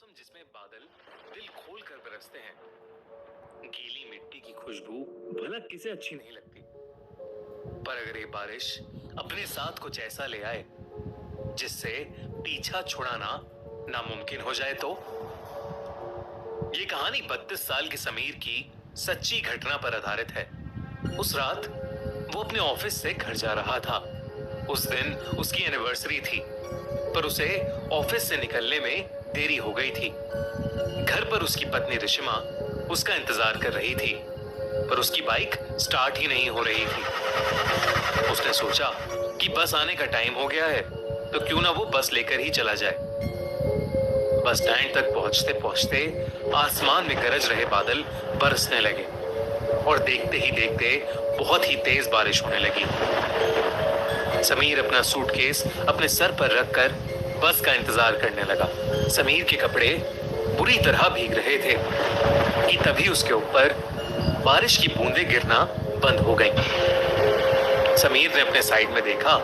मौसम जिसमें बादल दिल खोल कर बरसते हैं। गीली मिट्टी की खुशबू भला किसे अच्छी नहीं लगती, पर अगर ये बारिश अपने साथ कुछ ऐसा ले आए जिससे पीछा छुड़ाना नामुमकिन हो जाए तो। ये कहानी 32 साल के समीर की सच्ची घटना पर आधारित है। उस रात वो अपने ऑफिस से घर जा रहा था। उस दिन उसकी एनिवर्सरी थी, पर उसे ऑफिस से निकलने में देरी हो गई थी। घर पर उसकी पत्नी रिशिमा उसका इंतजार कर रही थी, पर उसकी बाइक स्टार्ट ही नहीं हो रही थी। उसने सोचा कि बस आने का टाइम हो गया है, तो क्यों ना वो बस लेकर ही चला जाए। बस स्टैंड तक पहुंचते पहुंचते आसमान में गरज रहे बादल बरसने लगे और देखते ही देखते बहुत ही तेज बारिश होने लगी। समीर अपना सूटकेस अपने सर पर रखकर बस का इंतजार करने लगा। समीर के कपड़े बुरी तरह भीग रहे थे कि तभी उसके ऊपर बारिश की बूंदें गिरना बंद हो गईं। समीर ने अपने साइड में देखा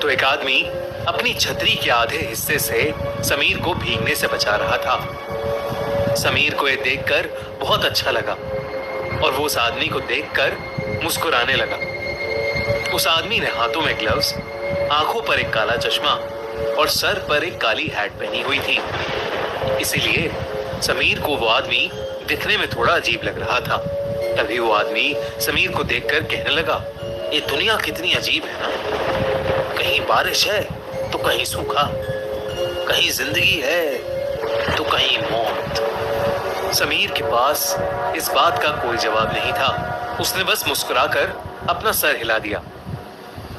तो एक आदमी अपनी छतरी के आधे हिस्से से समीर को भीगने से बचा रहा था। समीर को यह देखकर बहुत अच्छा लगा और वो उस आदमी को देखकर मुस्कुराने लगा। उस आदमी ने हाथों में ग्लव्स, आंखों पर एक काला चश्मा और सर पर एक काली हैट पहनी हुई थी। इसीलिए समीर को वो आदमी दिखने में थोड़ा अजीब लग रहा था। तभी वो आदमी समीर को देखकर कहने लगा, ये दुनिया कितनी अजीब है ना। कहीं बारिश है तो कहीं सूखा, कहीं जिंदगी है तो कहीं मौत। समीर के पास इस बात का कोई जवाब नहीं था। उसने बस मुस्कुराकर अपना सर हिला दिया।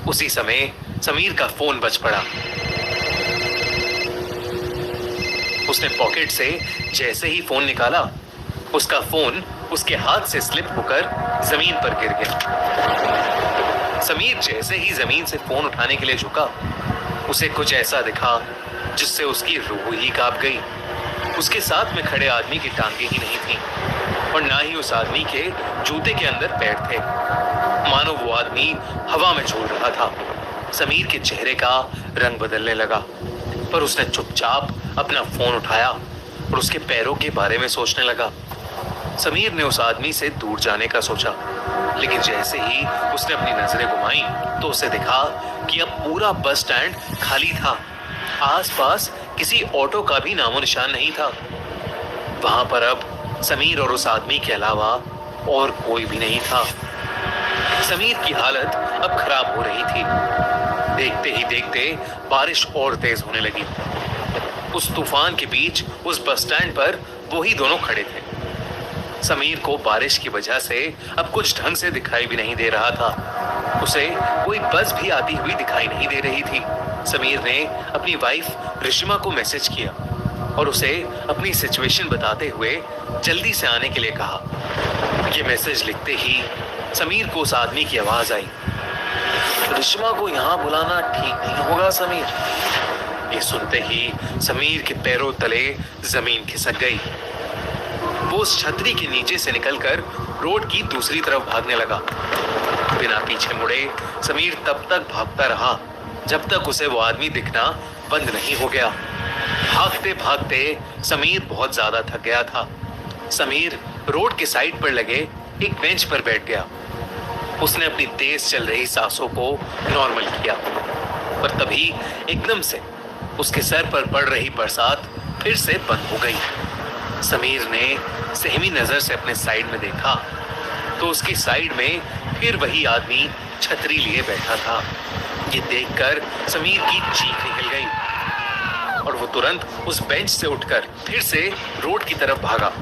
उसी समय समीर का फोन बज पड़ा। उसने पॉकेट से जैसे ही फोन निकाला, उसका फोन उसके हाथ से स्लिप होकर जमीन पर गिर गया। समीर जैसे ही जमीन से फोन उठाने के लिए झुका, उसे कुछ ऐसा दिखा जिससे उसकी रूह ही कांप गई। उसके साथ में खड़े आदमी की टांगे ही नहीं थी और ना ही उस आदमी के जूते के अंदर पैर थे। मानो वो आदमी हवा में झूल रहा था। समीर के चेहरे का रंग बदलने लगा, पर उसने चुपचाप अपना फोन उठाया और उसके पैरों के बारे में सोचने लगा। समीर ने उस आदमी से दूर जाने का सोचा, लेकिन जैसे ही उसने अपनी नजरें घुमाई तो उसे दिखा कि अब पूरा बस स्टैंड खाली था। आसपास किसी ऑटो का भी नामो निशान नहीं था। वहां पर अब समीर और उस आदमी के अलावा और कोई भी नहीं था। समीर की हालत अब खराब हो रही थी। देखते ही देखते बारिश और तेज होने लगी। उस तूफान के बीच उस बस स्टैंड पर वो ही दोनों खड़े थे। समीर को बारिश की वजह से अब कुछ ढंग से दिखाई भी नहीं दे रहा था। उसे कोई बस भी आती हुई दिखाई नहीं दे रही थी। समीर ने अपनी वाइफ रिशिमा को मैसेज किया और उसे अपनी सिचुएशन बताते हुए जल्दी से आने के लिए कहा। ये मैसेज लिखते ही समीर को उस आदमी की आवाज आई, रिशिमा को यहाँ बुलाना ठीक नहीं होगा समीर। ये सुनते ही समीर के पैरों तले जमीन खिसक गई। वो उस छतरी के नीचे से निकलकर रोड की दूसरी तरफ भागने लगा। बिना पीछे मुड़े समीर तब तक भागता रहा जब तक उसे वो आदमी दिखना बंद नहीं हो गया। भागते भागते समीर बहुत ज्यादा थक गया था। समीर रोड के साइड पर लगे एक बेंच पर बैठ गया। उसने अपनी तेज चल रही सांसों को नॉर्मल किया, पर तभी एकदम से उसके सर पर पड़ रही बरसात फिर से बंद हो गई। समीर ने सहमी नजर से अपने साइड में देखा तो उसकी साइड में फिर वही आदमी छतरी लिए बैठा था। ये देखकर समीर की चीख निकल गई और वो तुरंत उस बेंच से उठकर फिर से रोड की तरफ भागा।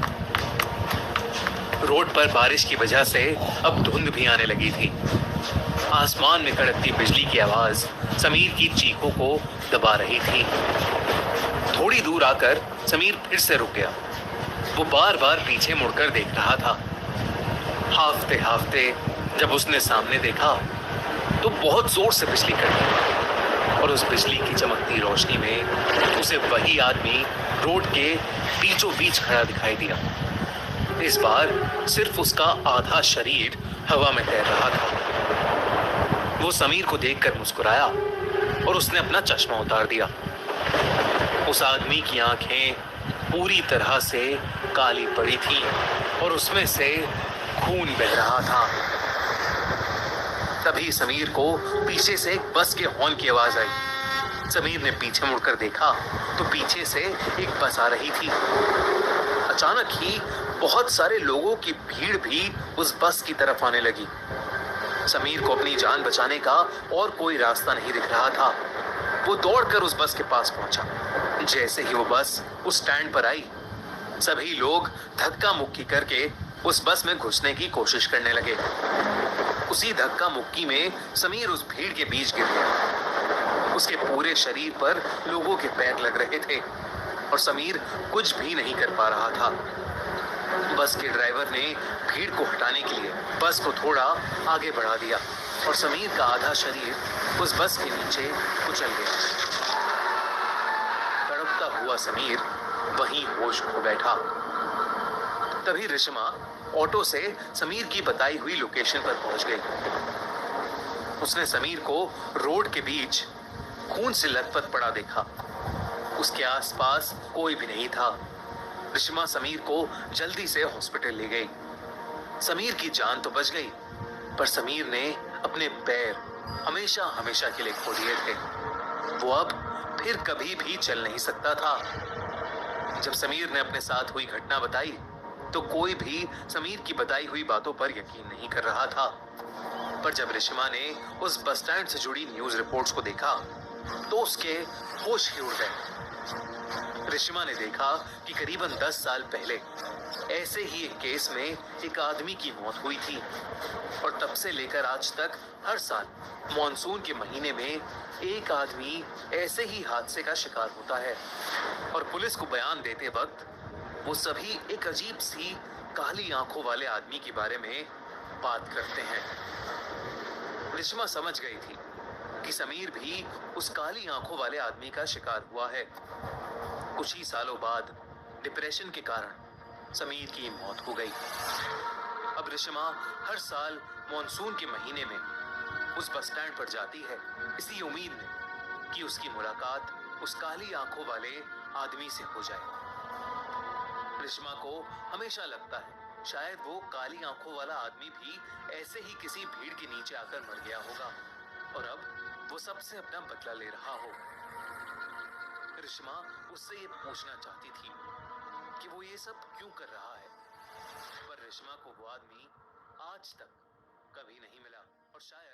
रोड पर बारिश की वजह से अब धुंध भी आने लगी थी। आसमान में कड़कती बिजली की आवाज समीर की चीखों को दबा रही थी। थोड़ी दूर आकर समीर फिर से रुक गया। वो बार बार पीछे मुड़कर देख रहा था। हाफते हाफते जब उसने सामने देखा तो बहुत जोर से बिजली कड़की और उस बिजली की चमकती रोशनी में उसे वही आदमी रोड के बीचों बीच खड़ा दिखाई दिया। इस बार सिर्फ उसका आधा शरीर हवा में तैर रहा था। वो समीर को देखकर मुस्कुराया और उसने अपना चश्मा उतार दिया। उस आदमी की आंखें पूरी तरह से काली पड़ी थी और उसमें से खून बह रहा था। तभी समीर को पीछे से एक बस के हॉर्न की आवाज आई। समीर ने पीछे मुड़कर देखा तो पीछे से एक बस आ रही थी। अचानक ही बहुत सारे लोगों की भीड़ भी उस बस की तरफ आने लगी। समीर को अपनी जान बचाने का और कोई रास्ता नहीं दिख रहा था। वो दौड़कर उस बस के पास पहुंचा। जैसे ही वो बस उस स्टैंड पर आई, सभी लोग धक्का मुक्की करके उस बस में घुसने की कोशिश करने लगे। उसी धक्का मुक्की में समीर उस भीड़ के बीच गिर गया। उसके पूरे शरीर पर लोगों के पैर लग रहे थे और समीर कुछ भी नहीं कर पा रहा था। बस के ड्राइवर ने भीड़ को हटाने के लिए बस को थोड़ा आगे बढ़ा दिया और समीर का आधा शरीर उस बस के नीचे कुचल गया। तड़पता हुआ समीर वहीं होश खो बैठा। तभी रिश्मा ऑटो से समीर की बताई हुई लोकेशन पर पहुंच गई। उसने समीर को रोड के बीच खून से लथपथ पड़ा देखा। उसके आसपास कोई भी नहीं था। रिश्मा समीर को जल्दी से हॉस्पिटल ले गई। समीर की जान तो बच गई, पर समीर ने अपने पैर हमेशा हमेशा के लिए खो दिए थे। वो अब फिर कभी भी चल नहीं सकता था। जब समीर ने अपने साथ हुई घटना बताई तो कोई भी समीर की बताई हुई बातों पर यकीन नहीं कर रहा था। पर जब रिश्मा ने उस बस स्टैंड से जुड़ी न्यूज रिपोर्ट्स को देखा तो उसके होश ही उड़ गए। रिश्मा ने देखा कि करीबन 10 साल पहले ऐसे ही एक केस में एक आदमी की मौत हुई थी और तब से लेकर आज तक हर साल मॉनसून के महीने में एक आदमी ऐसे ही हादसे का शिकार होता है। और पुलिस को बयान देते वक्त वो सभी एक अजीब सी काली आंखों वाले आदमी के बारे में बात करते हैं। रिश्मा समझ गई थी कि समीर भी उस काली आंखों वाले आदमी का शिकार हुआ है। कुछ ही सालों बाद डिप्रेशन के कारण समीर की मौत हो गई। अब रिश्मा हर साल मॉनसून के महीने में उस बस स्टैंड पर जाती है, इसी उम्मीद में कि उसकी मुलाकात उस काली आंखों वाले आदमी से हो जाए। रिश्मा को हमेशा लगता है शायद वो काली आंखों वाला आदमी भी ऐसे ही किसी भीड़ के नीचे आकर मर गया होगा और अब वो सबसे अपना बदला ले रहा हो। रिश्मा उससे ये पूछना चाहती थी कि वो ये सब क्यों कर रहा है, पर रिश्मा को वो आदमी आज तक कभी नहीं मिला और शायद